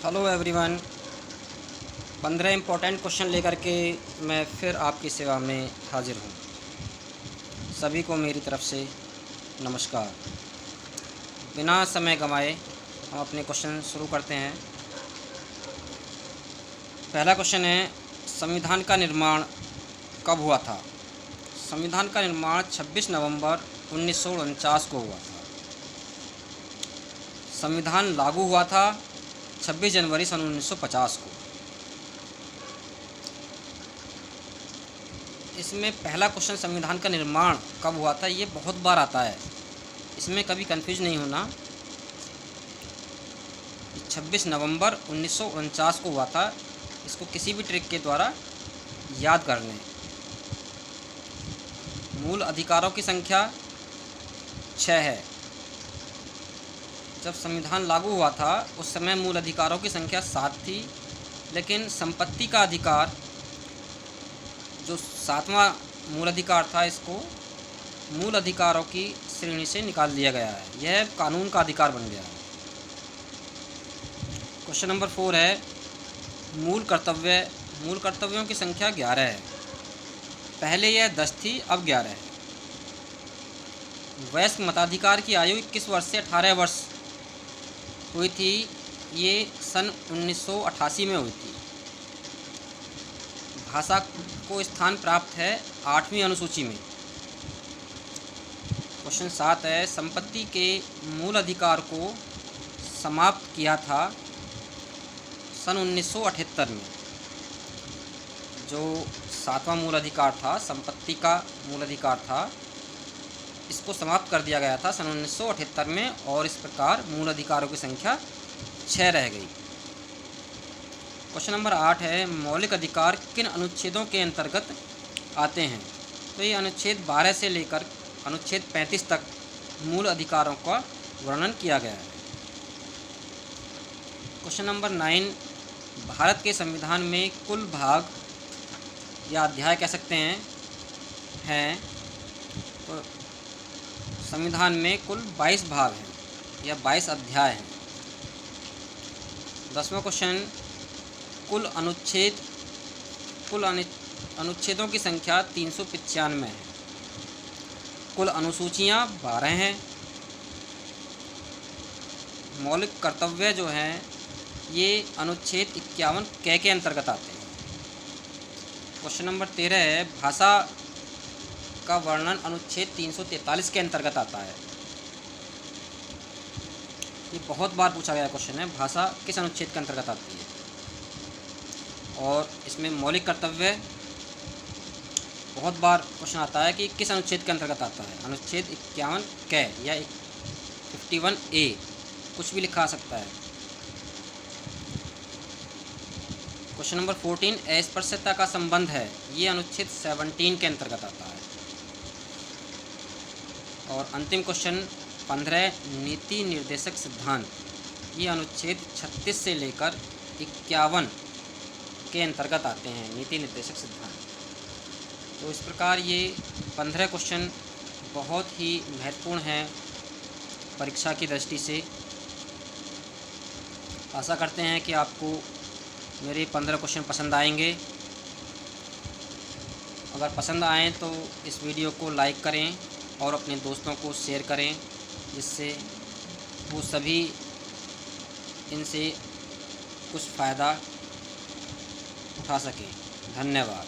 Hello everyone. 15 important question लेकर के मैं फिर आपकी सेवा में हाजिर हूँ। सभी को मेरी तरफ से नमस्कार। बिना समय गंवाए हम अपने क्वेश्चन शुरू करते हैं। पहला क्वेश्चन है, संविधान का निर्माण कब हुआ था? संविधान का निर्माण 26 नवंबर 1949 को हुआ था। संविधान लागू हुआ था 26 जनवरी सन 1950 को। इसमें पहला क्वेश्चन संविधान का निर्माण कब हुआ था, ये बहुत बार आता है, इसमें कभी कंफ्यूज नहीं होना। 26 नवंबर 1949 को हुआ था, इसको किसी भी ट्रिक के द्वारा याद कर लें। मूल अधिकारों की संख्या 6 है। जब संविधान लागू हुआ था उस समय मूल अधिकारों की संख्या 7 थी, लेकिन संपत्ति का अधिकार जो 7वां मूल अधिकार था, इसको मूल अधिकारों की श्रेणी से निकाल दिया गया है। यह कानून का अधिकार बन गया है। क्वेश्चन नंबर 4 है, मूल कर्तव्यों की संख्या 11 है। पहले यह 10 थी, अब 11 है। वयस्क मताधिकार की आयु 21 वर्ष से 18 वर्ष हुई थी, ये सन 1988 में हुई थी। भाषा को स्थान प्राप्त है 8वीं अनुसूची में। क्वेश्चन 7 है, संपत्ति के मूल अधिकार को समाप्त किया था सन 1978 में। जो 7वां मूल अधिकार था, संपत्ति का मूल अधिकार था, इसको समाप्त कर दिया गया था सन 1978 में, और इस प्रकार मूल अधिकारों की संख्या 6 रह गई। क्वेश्चन नंबर 8 है, मौलिक अधिकार किन अनुच्छेदों के अंतर्गत आते हैं? तो ये अनुच्छेद 12 से लेकर अनुच्छेद 35 तक मूल अधिकारों का वर्णन किया गया है। क्वेश्चन नंबर 9, भारत के संविधान में कुल भाग या अध्याय कह सकते हैं तो संविधान में कुल 22 भाग हैं या 22 अध्याय हैं। 10वां क्वेश्चन, कुल अनुच्छेदों की संख्या 395 है। कुल अनुसूचियाँ 12 हैं। मौलिक कर्तव्य जो हैं ये अनुच्छेद 51 क के अंतर्गत आते हैं। क्वेश्चन नंबर 13 है, भाषा का वर्णन अनुच्छेद 343 के अंतर्गत आता है। ये बहुत बार पूछा गया क्वेश्चन है, भाषा किस अनुच्छेद के अंतर्गत आती है? और इसमें मौलिक कर्तव्य बहुत बार क्वेश्चन आता है कि किस अनुच्छेद के अंतर्गत आता है। अनुच्छेद 51 क या 51A, कुछ भी लिखा आ सकता है। क्वेश्चन नंबर 14, अस्पृश्यता का संबंध है, ये अनुच्छेद 17 के अंतर्गत आता है। और अंतिम क्वेश्चन 15, नीति निर्देशक सिद्धांत, ये अनुच्छेद 36 से लेकर 51 के अंतर्गत आते हैं, नीति निर्देशक सिद्धांत। तो इस प्रकार ये 15 क्वेश्चन बहुत ही महत्वपूर्ण हैं परीक्षा की दृष्टि से। आशा करते हैं कि आपको मेरे 15 क्वेश्चन पसंद आएंगे। अगर पसंद आएँ तो इस वीडियो को लाइक करें और अपने दोस्तों को शेयर करें, जिससे वो सभी इनसे कुछ फ़ायदा उठा सकें। धन्यवाद।